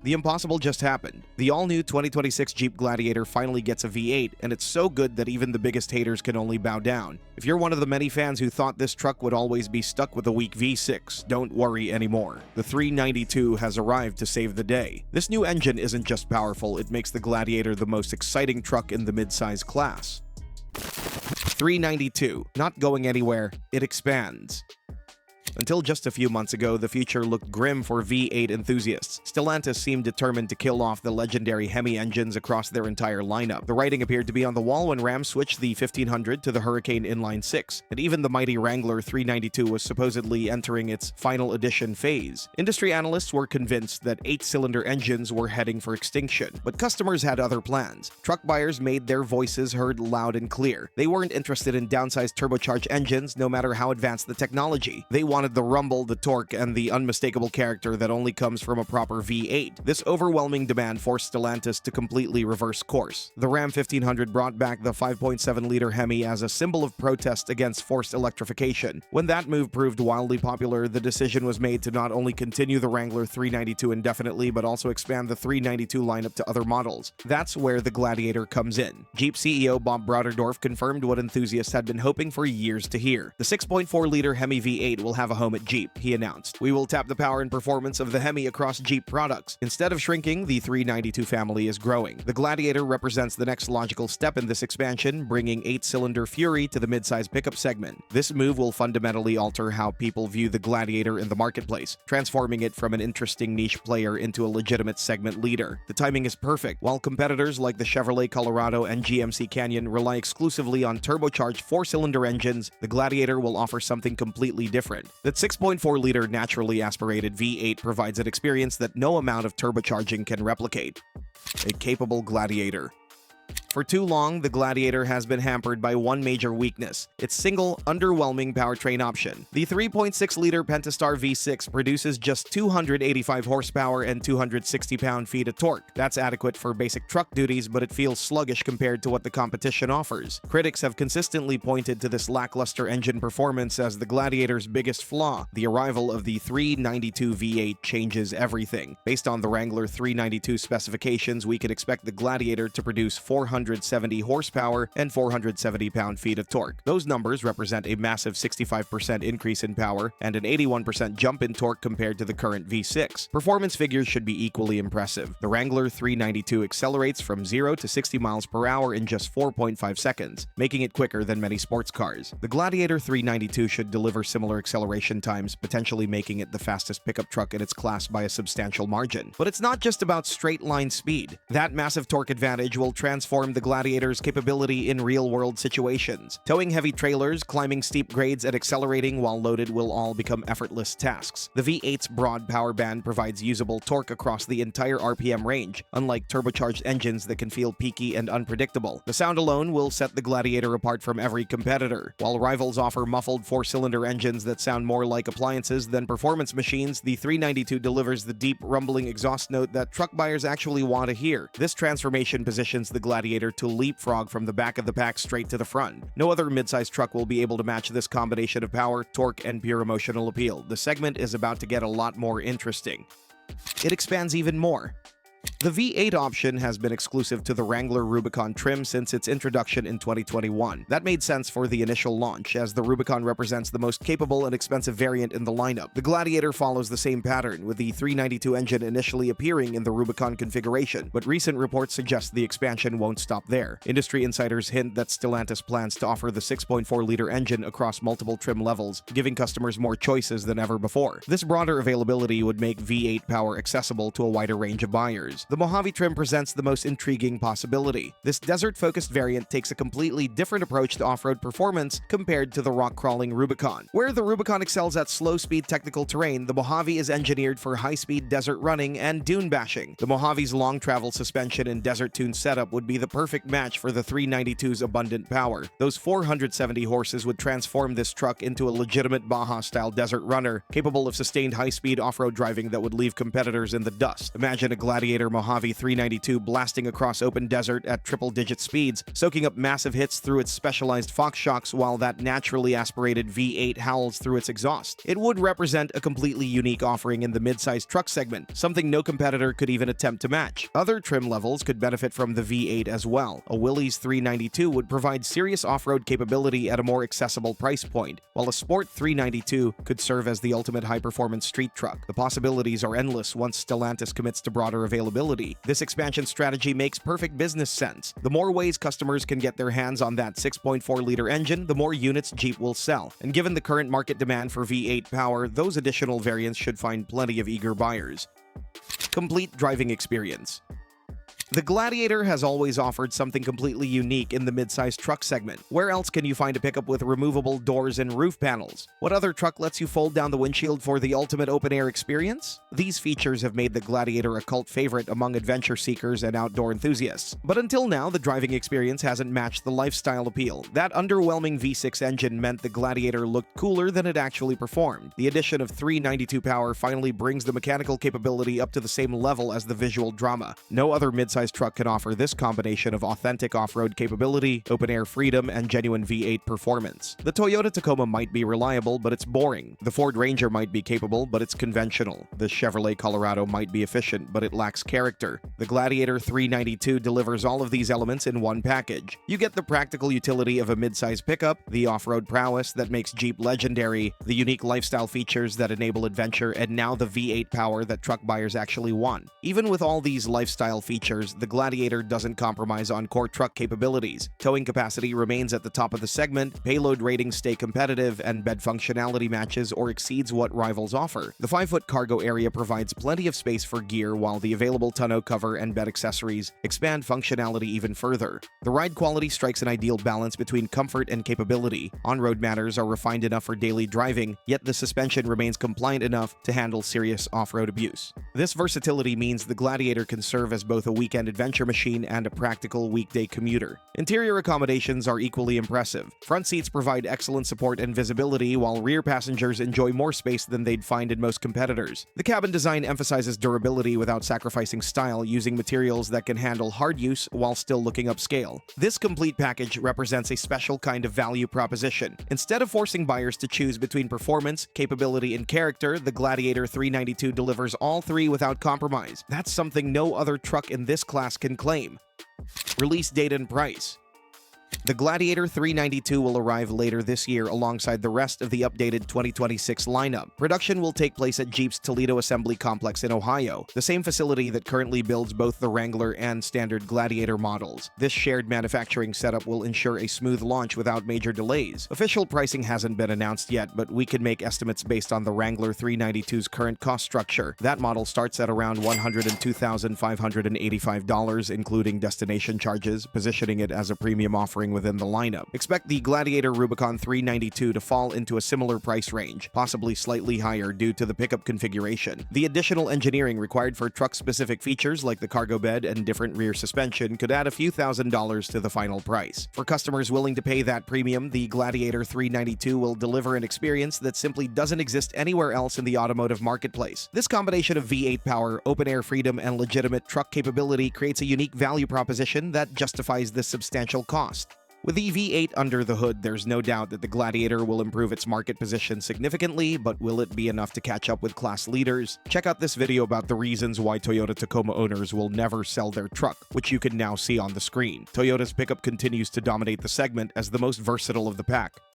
The impossible just happened. The all-new 2026 Jeep Gladiator finally gets a V8, and it's so good that even the biggest haters can only bow down. If you're one of the many fans who thought this truck would always be stuck with a weak V6, don't worry anymore. The 392 has arrived to save the day. This new engine isn't just powerful, it makes the Gladiator the most exciting truck in the mid-size class. 392. Not going anywhere, it expands. Until just a few months ago, the future looked grim for V8 enthusiasts. Stellantis seemed determined to kill off the legendary Hemi engines across their entire lineup. The writing appeared to be on the wall when Ram switched the 1500 to the Hurricane Inline 6, and even the mighty Wrangler 392 was supposedly entering its final edition phase. Industry analysts were convinced that 8-cylinder engines were heading for extinction, but customers had other plans. Truck buyers made their voices heard loud and clear. They weren't interested in downsized turbocharged engines, no matter how advanced the technology. They wanted the rumble, the torque, and the unmistakable character that only comes from a proper V8. This overwhelming demand forced Stellantis to completely reverse course. The Ram 1500 brought back the 5.7-liter Hemi as a symbol of protest against forced electrification. When that move proved wildly popular, the decision was made to not only continue the Wrangler 392 indefinitely, but also expand the 392 lineup to other models. That's where the Gladiator comes in. Jeep CEO Bob Broderdorf confirmed what enthusiasts had been hoping for years to hear. The 6.4-liter Hemi V8 will have a home at Jeep, he announced. We will tap the power and performance of the Hemi across Jeep products. Instead of shrinking, the 392 family is growing. The Gladiator represents the next logical step in this expansion, bringing 8-cylinder Fury to the midsize pickup segment. This move will fundamentally alter how people view the Gladiator in the marketplace, transforming it from an interesting niche player into a legitimate segment leader. The timing is perfect. While competitors like the Chevrolet Colorado and GMC Canyon rely exclusively on turbocharged 4-cylinder engines, the Gladiator will offer something completely different. That 6.4-liter naturally aspirated V8 provides an experience that no amount of turbocharging can replicate. A capable Gladiator. For too long, the Gladiator has been hampered by one major weakness: its single, underwhelming powertrain option. The 3.6-liter Pentastar V6 produces just 285 horsepower and 260 pound-feet of torque. That's adequate for basic truck duties, but it feels sluggish compared to what the competition offers. Critics have consistently pointed to this lackluster engine performance as the Gladiator's biggest flaw. The arrival of the 392 V8 changes everything. Based on the Wrangler 392 specifications, we could expect the Gladiator to produce 470 horsepower and 470 pound-feet of torque. Those numbers represent a massive 65% increase in power and an 81% jump in torque compared to the current V6. Performance figures should be equally impressive. The Wrangler 392 accelerates from 0 to 60 miles per hour in just 4.5 seconds, making it quicker than many sports cars. The Gladiator 392 should deliver similar acceleration times, potentially making it the fastest pickup truck in its class by a substantial margin. But it's not just about straight-line speed. That massive torque advantage will transform the Gladiator's capability in real-world situations. Towing heavy trailers, climbing steep grades, and accelerating while loaded will all become effortless tasks. The V8's broad power band provides usable torque across the entire RPM range, unlike turbocharged engines that can feel peaky and unpredictable. The sound alone will set the Gladiator apart from every competitor. While rivals offer muffled 4-cylinder engines that sound more like appliances than performance machines, the 392 delivers the deep, rumbling exhaust note that truck buyers actually want to hear. This transformation positions the Gladiator to leapfrog from the back of the pack straight to the front. No other midsize truck will be able to match this combination of power, torque, and pure emotional appeal. The segment is about to get a lot more interesting. It expands even more. The V8 option has been exclusive to the Wrangler Rubicon trim since its introduction in 2021. That made sense for the initial launch, as the Rubicon represents the most capable and expensive variant in the lineup. The Gladiator follows the same pattern, with the 392 engine initially appearing in the Rubicon configuration, but recent reports suggest the expansion won't stop there. Industry insiders hint that Stellantis plans to offer the 6.4-liter engine across multiple trim levels, giving customers more choices than ever before. This broader availability would make V8 power accessible to a wider range of buyers. The Mojave trim presents the most intriguing possibility. This desert-focused variant takes a completely different approach to off-road performance compared to the rock-crawling Rubicon. Where the Rubicon excels at slow-speed technical terrain, the Mojave is engineered for high-speed desert running and dune bashing. The Mojave's long-travel suspension and desert-tuned setup would be the perfect match for the 392's abundant power. Those 470 horses would transform this truck into a legitimate Baja-style desert runner, capable of sustained high-speed off-road driving that would leave competitors in the dust. Imagine a Gladiator Gladiator Mojave 392 blasting across open desert at triple-digit speeds, soaking up massive hits through its specialized Fox shocks while that naturally aspirated V8 howls through its exhaust. It would represent a completely unique offering in the mid-sized truck segment, something no competitor could even attempt to match. Other trim levels could benefit from the V8 as well. A Willys 392 would provide serious off-road capability at a more accessible price point, while a Sport 392 could serve as the ultimate high-performance street truck. The possibilities are endless once Stellantis commits to broader availability. This expansion strategy makes perfect business sense. The more ways customers can get their hands on that 6.4-liter engine, the more units Jeep will sell. And given the current market demand for V8 power, those additional variants should find plenty of eager buyers. Complete driving experience. The Gladiator has always offered something completely unique in the mid-sized truck segment. Where else can you find a pickup with removable doors and roof panels? What other truck lets you fold down the windshield for the ultimate open-air experience? These features have made the Gladiator a cult favorite among adventure seekers and outdoor enthusiasts. But until now, the driving experience hasn't matched the lifestyle appeal. That underwhelming V6 engine meant the Gladiator looked cooler than it actually performed. The addition of 392 power finally brings the mechanical capability up to the same level as the visual drama. No other mid-sized truck can offer this combination of authentic off-road capability, open-air freedom, and genuine V8 performance. The Toyota Tacoma might be reliable, but it's boring. The Ford Ranger might be capable, but it's conventional. The Chevrolet Colorado might be efficient, but it lacks character. The Gladiator 392 delivers all of these elements in one package. You get the practical utility of a mid-size pickup, the off-road prowess that makes Jeep legendary, the unique lifestyle features that enable adventure, and now the V8 power that truck buyers actually want. Even with all these lifestyle features, the Gladiator doesn't compromise on core truck capabilities. Towing capacity remains at the top of the segment, payload ratings stay competitive, and bed functionality matches or exceeds what rivals offer. The 5-foot cargo area provides plenty of space for gear, while the available tonneau cover and bed accessories expand functionality even further. The ride quality strikes an ideal balance between comfort and capability. On-road matters are refined enough for daily driving, yet the suspension remains compliant enough to handle serious off-road abuse. This versatility means the Gladiator can serve as both a weekend adventure machine and a practical weekday commuter. Interior accommodations are equally impressive. Front seats provide excellent support and visibility, while rear passengers enjoy more space than they'd find in most competitors. The cabin design emphasizes durability without sacrificing style, using materials that can handle hard use while still looking upscale. This complete package represents a special kind of value proposition. Instead of forcing buyers to choose between performance, capability, and character, the Gladiator 392 delivers all three without compromise. That's something no other truck in this class can claim. Release date and price. The Gladiator 392 will arrive later this year alongside the rest of the updated 2026 lineup. Production will take place at Jeep's Toledo Assembly Complex in Ohio, the same facility that currently builds both the Wrangler and standard Gladiator models. This shared manufacturing setup will ensure a smooth launch without major delays. Official pricing hasn't been announced yet, but we can make estimates based on the Wrangler 392's current cost structure. That model starts at around $102,585, including destination charges, positioning it as a premium offering within the lineup. Expect the Gladiator Rubicon 392 to fall into a similar price range, possibly slightly higher due to the pickup configuration. The additional engineering required for truck-specific features like the cargo bed and different rear suspension could add a few $1,000s to the final price. For customers willing to pay that premium, the Gladiator 392 will deliver an experience that simply doesn't exist anywhere else in the automotive marketplace. This combination of V8 power, open-air freedom, and legitimate truck capability creates a unique value proposition that justifies this substantial cost. With the V8 under the hood, there's no doubt that the Gladiator will improve its market position significantly, but will it be enough to catch up with class leaders? Check out this video about the reasons why Toyota Tacoma owners will never sell their truck, which you can now see on the screen. Toyota's pickup continues to dominate the segment as the most versatile of the pack.